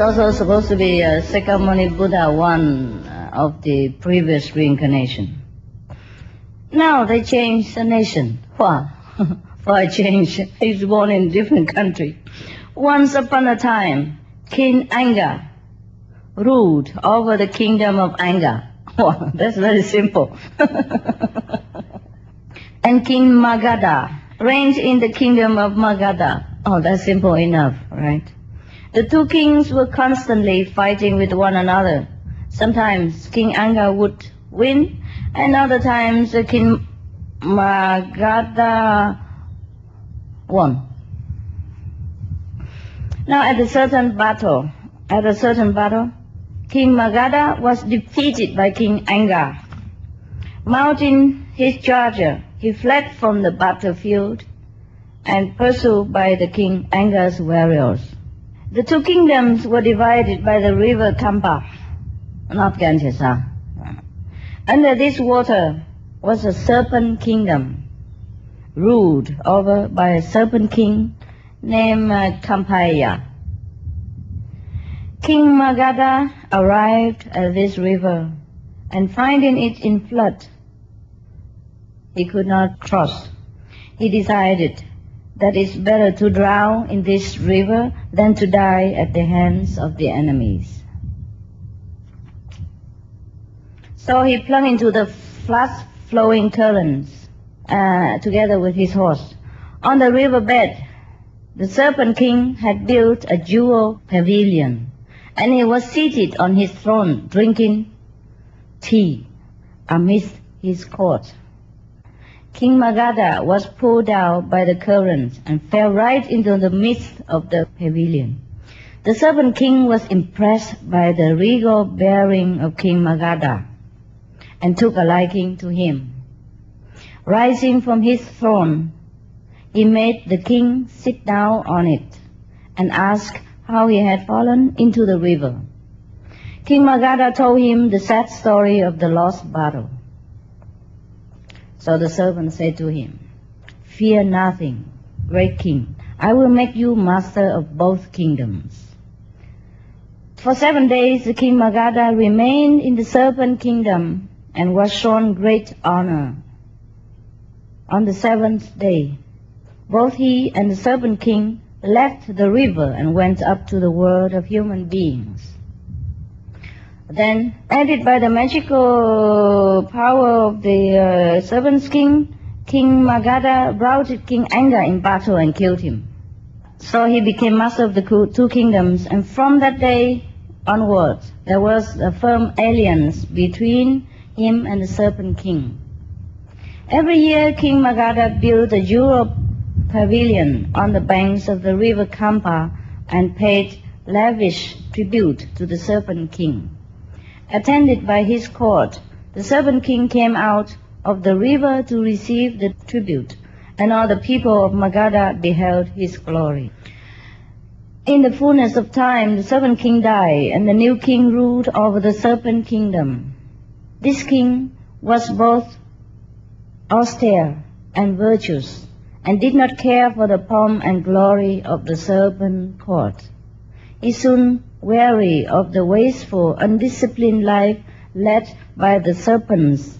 also supposed to be Sakyamuni Buddha, one of the previous reincarnation. Now they changed the nation. Why? For a change, he's born in a different country. Once upon a time, King Anga ruled over the kingdom of Anga. Wow, that's very simple. And King Magadha reigned in the kingdom of Magadha. Oh, that's simple enough, right? The two kings were constantly fighting with one another. Sometimes King Anga would win, and other times King Magadha won. Now at a certain battle, King Magadha was defeated by King Anga. Mounting his charger, he fled from the battlefield and pursued by the King Anga's warriors. The two kingdoms were divided by the river Kampa, not Ganges. Under this water was a serpent kingdom, ruled over by a serpent king named Kampaya. King Magadha arrived at this river, and finding it in flood, he could not cross. He decided that it's better to drown in this river than to die at the hands of the enemies. So he plunged into the fast-flowing currents together with his horse. On the riverbed, the Serpent King had built a jewel pavilion, and he was seated on his throne drinking tea amidst his court. King Magadha was pulled down by the current and fell right into the midst of the pavilion. The Serpent King was impressed by the regal bearing of King Magadha and took a liking to him. Rising from his throne, he made the king sit down on it and asked how he had fallen into the river. King Magadha told him the sad story of the lost battle. So the servant said to him, "Fear nothing, great king. I will make you master of both kingdoms." For 7 days, the King Magadha remained in the serpent kingdom and was shown great honor. On the 7th day, both he and the serpent king left the river and went up to the world of human beings. Then, aided by the magical power of the serpent king, King Magadha routed King Anga in battle and killed him. So he became master of the two kingdoms, and from that day onwards, there was a firm alliance between him and the serpent king. Every year, King Magadha built a jewel pavilion on the banks of the river Kampa and paid lavish tribute to the serpent king. Attended by his court, the serpent king came out of the river to receive the tribute, and all the people of Magadha beheld his glory. In the fullness of time, the serpent king died, and the new king ruled over the serpent kingdom. This king was both austere and virtuous, and did not care for the pomp and glory of the serpent court. He soon weary of the wasteful, undisciplined life led by the serpents,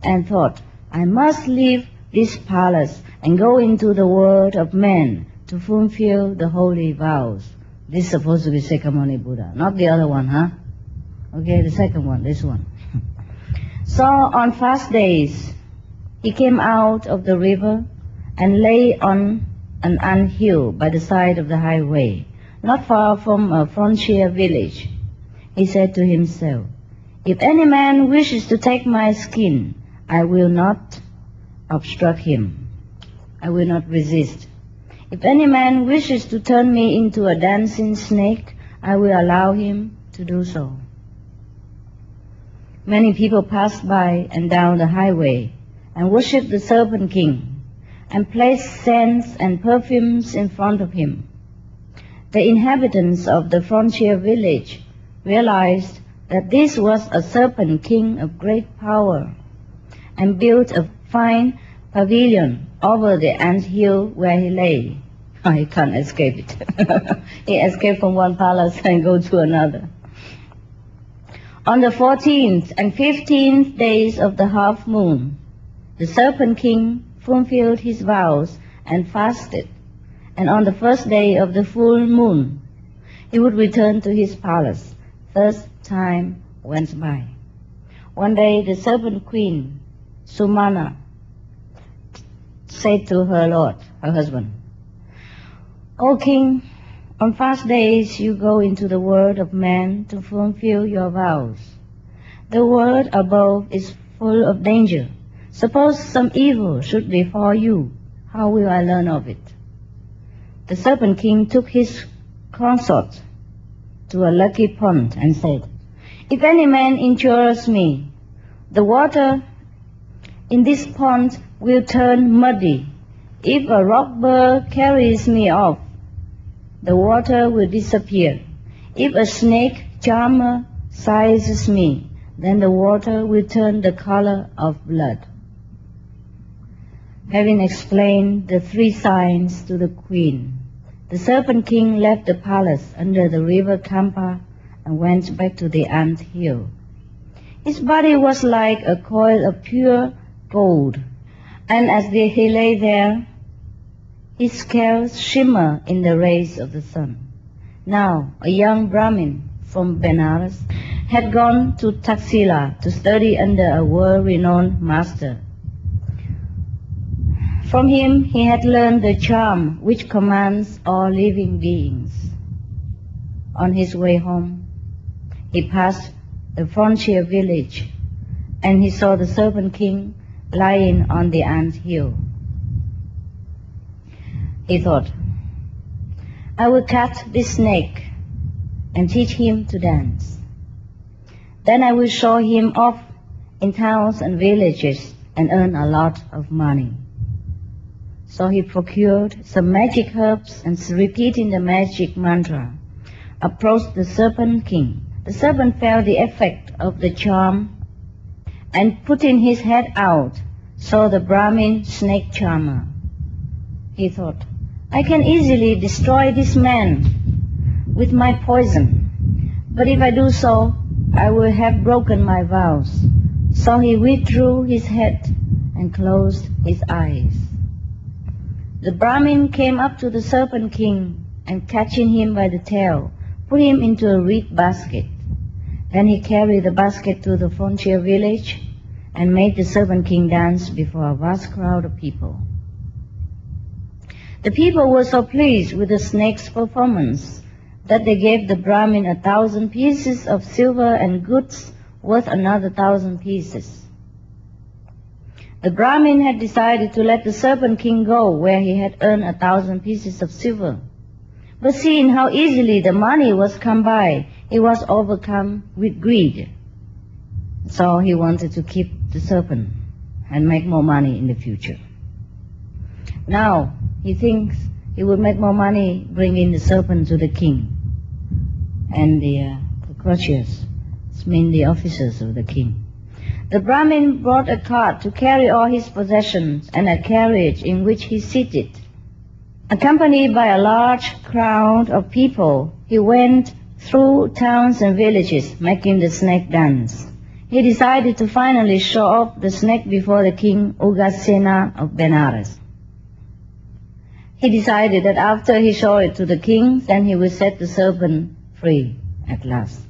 and thought, "I must leave this palace and go into the world of men to fulfill the holy vows." This is supposed to be Sakyamuni Buddha, not the other one, huh? Okay, the second one, this one. So on fast days, he came out of the river and lay on an anthill by the side of the highway, not far from a frontier village. He said to himself, "If any man wishes to take my skin, I will not obstruct him. I will not resist. If any man wishes to turn me into a dancing snake, I will allow him to do so." Many people passed by and down the highway and worshipped the serpent king and placed scents and perfumes in front of him. The inhabitants of the frontier village realized that this was a serpent king of great power, and built a fine pavilion over the anthill where he lay. He can't escape it. He escaped from one palace and go to another. On the 14th and 15th days of the half moon, the Serpent King fulfilled his vows and fasted, and on the first day of the full moon, he would return to his palace. Thus time went by. One day the Serpent Queen, Sumana, said to her lord, her husband, "O king, on fast days you go into the world of men to fulfill your vows. The world above is full of danger. Suppose some evil should befall you, how will I learn of it?" The Serpent King took his consort to a lucky pond and said, "If any man injures me, the water in this pond will turn muddy. If a robber carries me off, the water will disappear. If a snake charmer seizes me, then the water will turn the color of blood." Having explained the three signs to the queen, the Serpent King left the palace under the river Kampa and went back to the ant hill. His body was like a coil of pure gold, and as he lay there, his scales shimmered in the rays of the sun. Now, a young Brahmin from Benares had gone to Taxila to study under a world-renowned master. From him he had learned the charm which commands all living beings. On his way home, he passed the frontier village, and he saw the Serpent King lying on the ant hill. He thought, "I will catch this snake and teach him to dance. Then I will show him off in towns and villages and earn a lot of money." So he procured some magic herbs and, repeating the magic mantra, approached the Serpent King. The serpent felt the effect of the charm and, putting his head out, saw the Brahmin snake charmer. He thought, "I can easily destroy this man with my poison, but if I do so, I will have broken my vows." So he withdrew his head and closed his eyes. The Brahmin came up to the Serpent King and, catching him by the tail, put him into a reed basket. Then he carried the basket to the frontier village and made the Serpent King dance before a vast crowd of people. The people were so pleased with the snake's performance that they gave the Brahmin 1,000 pieces of silver and goods worth another 1,000 pieces. The Brahmin had decided to let the Serpent King go where he had earned 1,000 pieces of silver. But seeing how easily the money was come by, he was overcome with greed. So he wanted to keep the serpent and make more money in the future. Now he thinks he would make more money bringing the serpent to the king and the courtiers, I mean the officers of the king. The Brahmin brought a cart to carry all his possessions and a carriage in which he seated. Accompanied by a large crowd of people, he went through towns and villages making the snake dance. He decided to finally show off the snake before the king Ugasena of Benares. He decided that after he showed it to the king, then he would set the serpent free at last.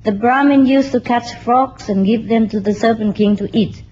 The Brahmin used to catch frogs and give them to the Serpent King to eat,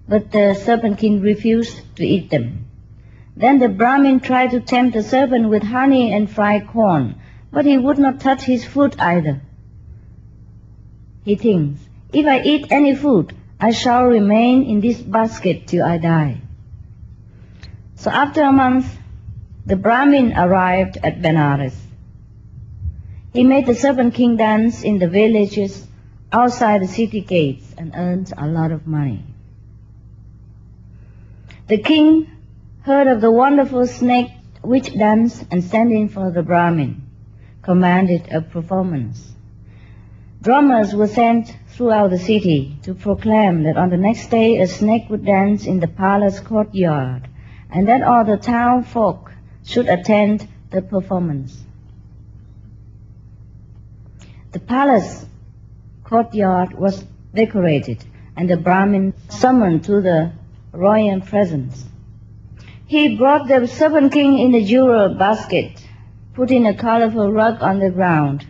but the Serpent King refused to eat them. Then the Brahmin tried to tempt the serpent with honey and fried corn, but he would not touch his food either. He thinks, "If I eat any food, I shall remain in this basket till I die." So after a month, the Brahmin arrived at Benares. He made the Serpent King dance in the villages outside the city gates and earned a lot of money. The king heard of the wonderful snake witch dance and sending for the Brahmin, commanded a performance. Drummers were sent throughout the city to proclaim that on the next day a snake would dance in the palace courtyard, and that all the town folk should attend the performance. The palace courtyard was decorated, and the Brahmin summoned to the royal presence. He brought the serpent king in a jewel basket, put in a colorful rug on the ground.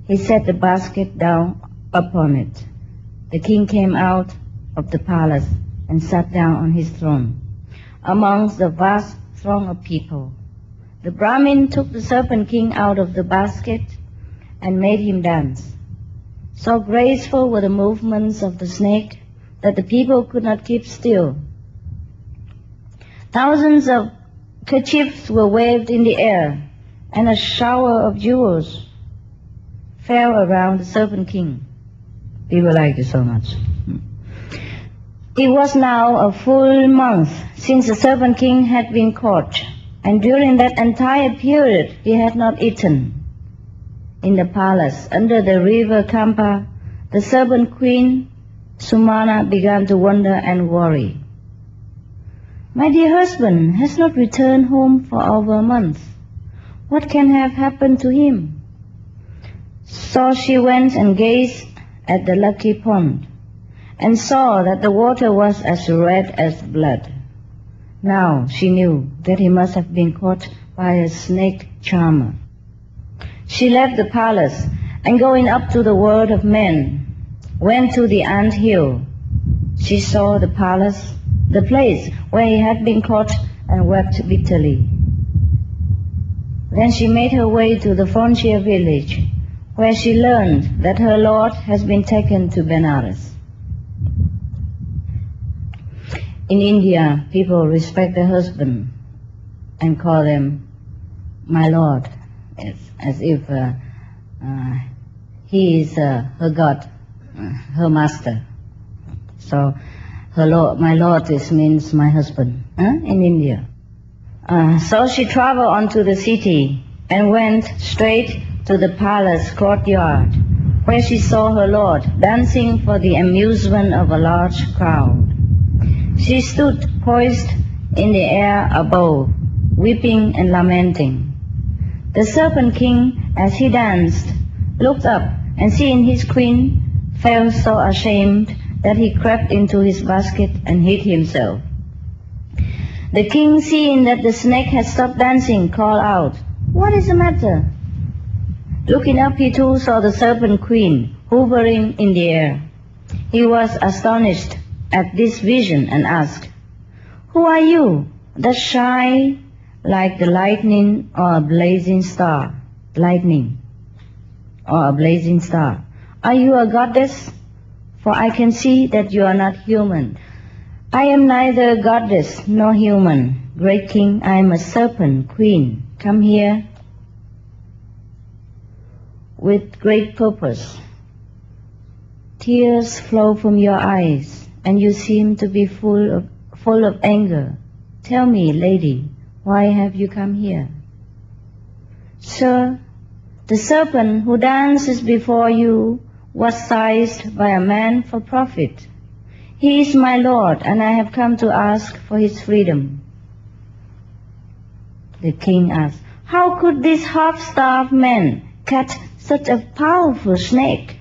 He set the basket down upon it. The king came out of the palace and sat down on his throne amongst the vast throng of people. The Brahmin took the serpent king out of the basket and made him dance. So graceful were the movements of the snake that the people could not keep still. Thousands of kerchiefs were waved in the air, and a shower of jewels fell around the serpent king. People liked it so much. It was now a full month since the serpent king had been caught, and during that entire period he had not eaten. In the palace, under the river Kampa, the serpent queen, Sumana, began to wonder and worry. My dear husband has not returned home for over a month. What can have happened to him? So she went and gazed at the lucky pond, and saw that the water was as red as blood. Now she knew that he must have been caught by a snake charmer. She left the palace, and going up to the world of men, went to the ant hill. She saw the palace, the place where he had been caught, and wept bitterly. Then she made her way to the frontier village, where she learned that her lord has been taken to Benares. In India, people respect their husband and call them my lord, as if he is her god, her master. So her lord, my lord, means my husband in India. So she traveled on to the city and went straight to the palace courtyard, where she saw her lord dancing for the amusement of a large crowd. She stood poised in the air above, weeping and lamenting. The serpent king, as he danced, looked up, and seeing his queen, felt so ashamed that he crept into his basket and hid himself. The king, seeing that the snake had stopped dancing, called out, "What is the matter?" Looking up, he too saw the serpent queen hovering in the air. He was astonished at this vision and asked, "Who are you that shine like the lightning or a blazing star?" Lightning or a blazing star. "Are you a goddess? For I can see that you are not human." "I am neither a goddess nor human. Great king, I am a serpent queen. Come here with great purpose. Tears flow from your eyes, and you seem to be full of anger. Tell me, lady, why have you come here?" "Sir, the serpent who dances before you was seized by a man for profit. He is my lord, and I have come to ask for his freedom." The king asked, "How could this half-starved man catch such a powerful snake?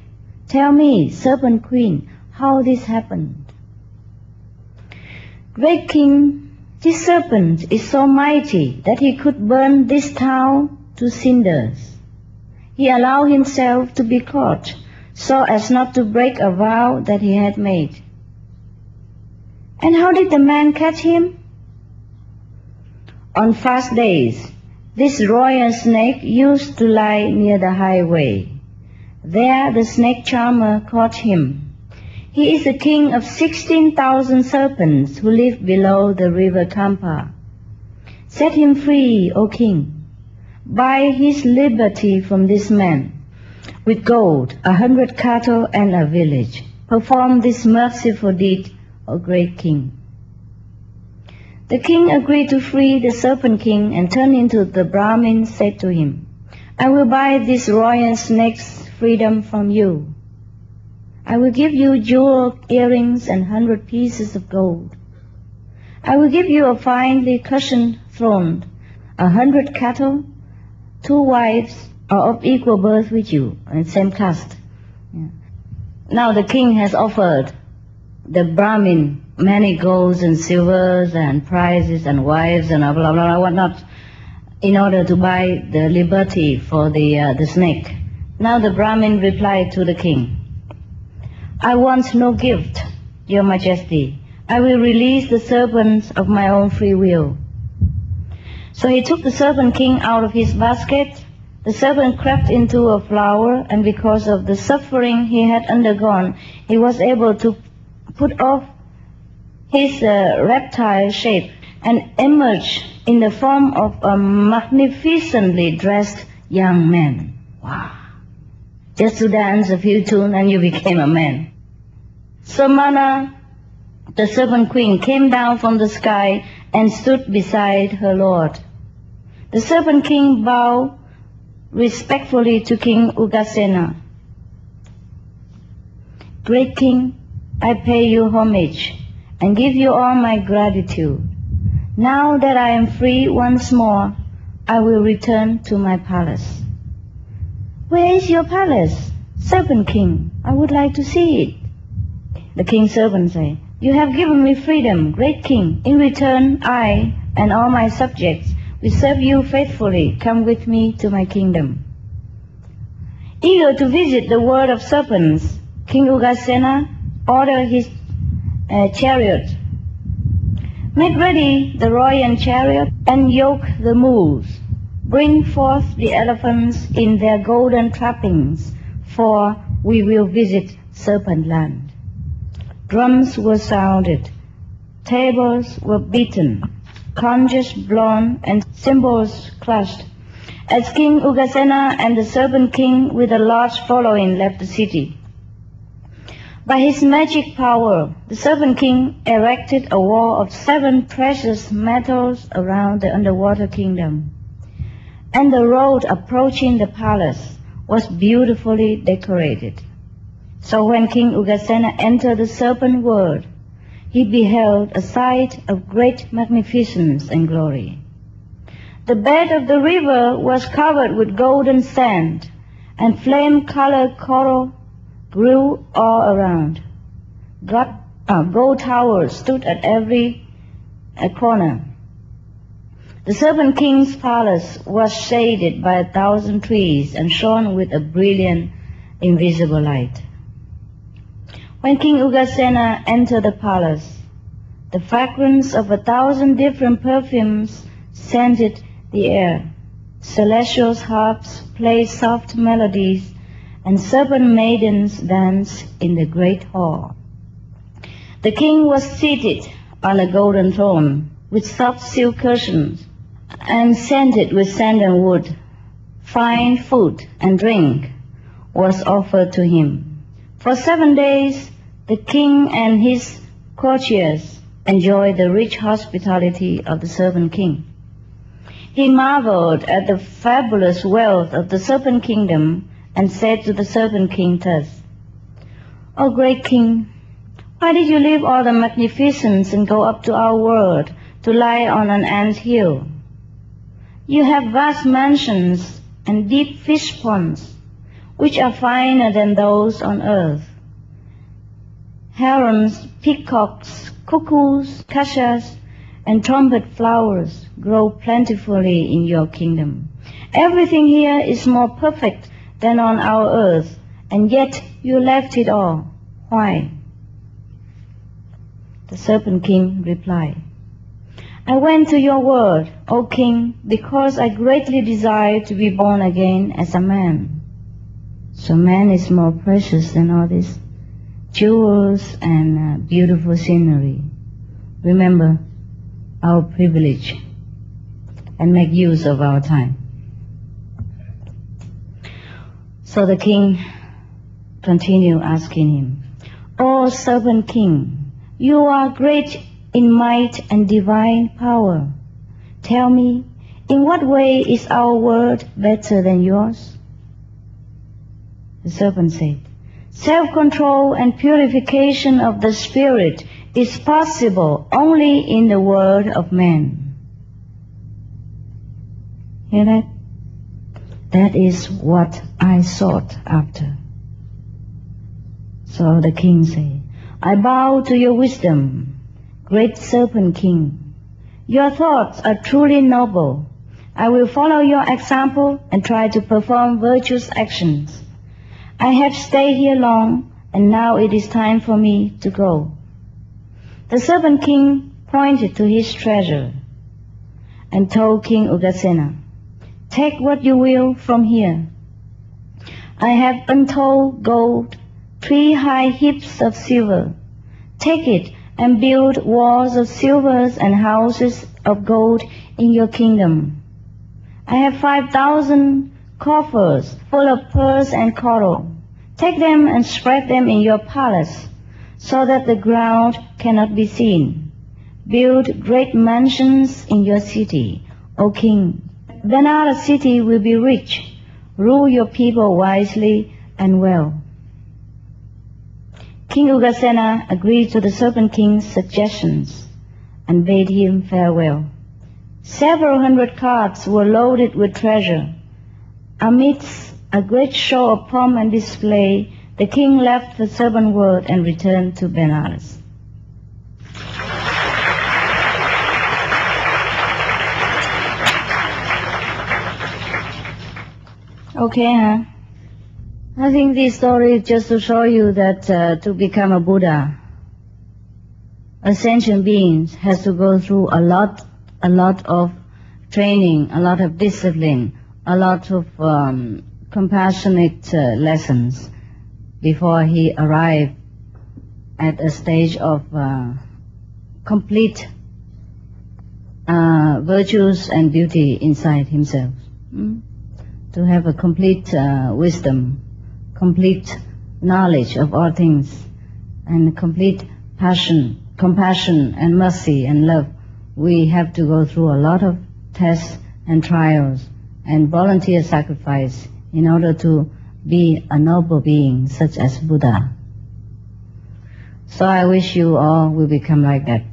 Tell me, serpent queen, how this happened." "Great king, this serpent is so mighty that he could burn this town to cinders. He allowed himself to be caught so as not to break a vow that he had made." "And how did the man catch him?" "On fast days, this royal snake used to lie near the highway. There the snake charmer caught him. He is the king of 16,000 serpents who live below the river Kampa. Set him free, O king. Buy his liberty from this man with gold, 100 cattle, and a village. Perform this merciful deed, O great king." The king agreed to free the serpent king, and turning to the Brahmin said to him, "I will buy this royal snake's freedom from you. I will give you jewel earrings and 100 pieces of gold. I will give you a finely cushioned throne, 100 cattle, 2 wives are of equal birth with you, and same caste. Yeah. Now the king has offered the Brahmin many golds and silvers and prizes and wives and blah, blah, blah, whatnot, in order to buy the liberty for the snake. Now the Brahmin replied to the king, I want no gift, Your Majesty. I will release the serpents of my own free will. So he took the serpent king out of his basket. The serpent crept into a flower, and because of the suffering he had undergone, he was able to put off his reptile shape and emerge in the form of a magnificently dressed young man. Wow. Just to dance a few tunes and you became a man. So Mana, the serpent queen, came down from the sky and stood beside her lord. The serpent king bowed respectfully to King Ugasena. Great king, I pay you homage and give you all my gratitude. Now that I am free once more, I will return to my palace. Where is your palace, Serpent King? I would like to see it. The king's servant said, You have given me freedom, great king. In return, I and all my subjects will serve you faithfully. Come with me to my kingdom. Eager to visit the world of serpents, King Ugasena ordered his chariot. Make ready the royal chariot and yoke the mules. Bring forth the elephants in their golden trappings, for we will visit Serpent Land. Drums were sounded, tables were beaten, conches blown, and cymbals clashed, as King Ugasena and the Serpent King with a large following left the city. By his magic power, the Serpent King erected a wall of 7 precious metals around the underwater kingdom, and the road approaching the palace was beautifully decorated. So when King Ugasena entered the serpent world, he beheld a sight of great magnificence and glory. The bed of the river was covered with golden sand, and flame-colored coral grew all around. Gold towers stood at every corner. The Serpent King's palace was shaded by 1,000 trees and shone with a brilliant, invisible light. When King Ugasena entered the palace, the fragrance of 1,000 different perfumes scented the air. Celestial harps played soft melodies, and serpent maidens danced in the great hall. The king was seated on a golden throne with soft silk cushions and scented with sandalwood. Fine food and drink was offered to him. For 7 days, the king and his courtiers enjoyed the rich hospitality of the Serpent King. He marveled at the fabulous wealth of the Serpent Kingdom and said to the Serpent King thus, O great king, why did you leave all the magnificence and go up to our world to lie on an ant hill? You have vast mansions and deep fish ponds, which are finer than those on earth. Herons, peacocks, cuckoos, cachas, and trumpet flowers grow plentifully in your kingdom. Everything here is more perfect than on our earth, and yet you left it all. Why? The Serpent King replied, I went to your world, O king, because I greatly desire to be born again as a man. So man is more precious than all this jewels and beautiful scenery. Remember our privilege and make use of our time. So the king continued asking him, O Serpent King, you are great in might and divine power. Tell me, in what way is our world better than yours? The serpent said, Self-control and purification of the spirit is possible only in the world of man. Hear that? That is what I sought after. So the king said, I bow to your wisdom, great serpent king. Your thoughts are truly noble. I will follow your example and try to perform virtuous actions. I have stayed here long, and now it is time for me to go. The serpent king pointed to his treasure and told King Ugasena, take what you will from here. I have untold gold, 3 high heaps of silver. Take it and build walls of silver and houses of gold in your kingdom. I have 5,000 coffers full of pearls and coral. Take them and spread them in your palace, so that the ground cannot be seen. Build great mansions in your city, O king. Benares city will be rich. Rule your people wisely and well. King Ugasena agreed to the serpent king's suggestions and bade him farewell. Several hundred carts were loaded with treasure. Amidst a great show of pomp and display, the king left the serpent world and returned to Benares. Okay, huh? I think this story is just to show you that to become a Buddha, a sentient being has to go through a lot of training, a lot of discipline, a lot of compassionate lessons before he arrived at a stage of complete virtues and beauty inside himself. To have a complete wisdom, complete knowledge of all things, and complete passion, compassion and mercy and love. We have to go through a lot of tests and trials and volunteer sacrifice in order to be a noble being such as Buddha. So I wish you all will become like that.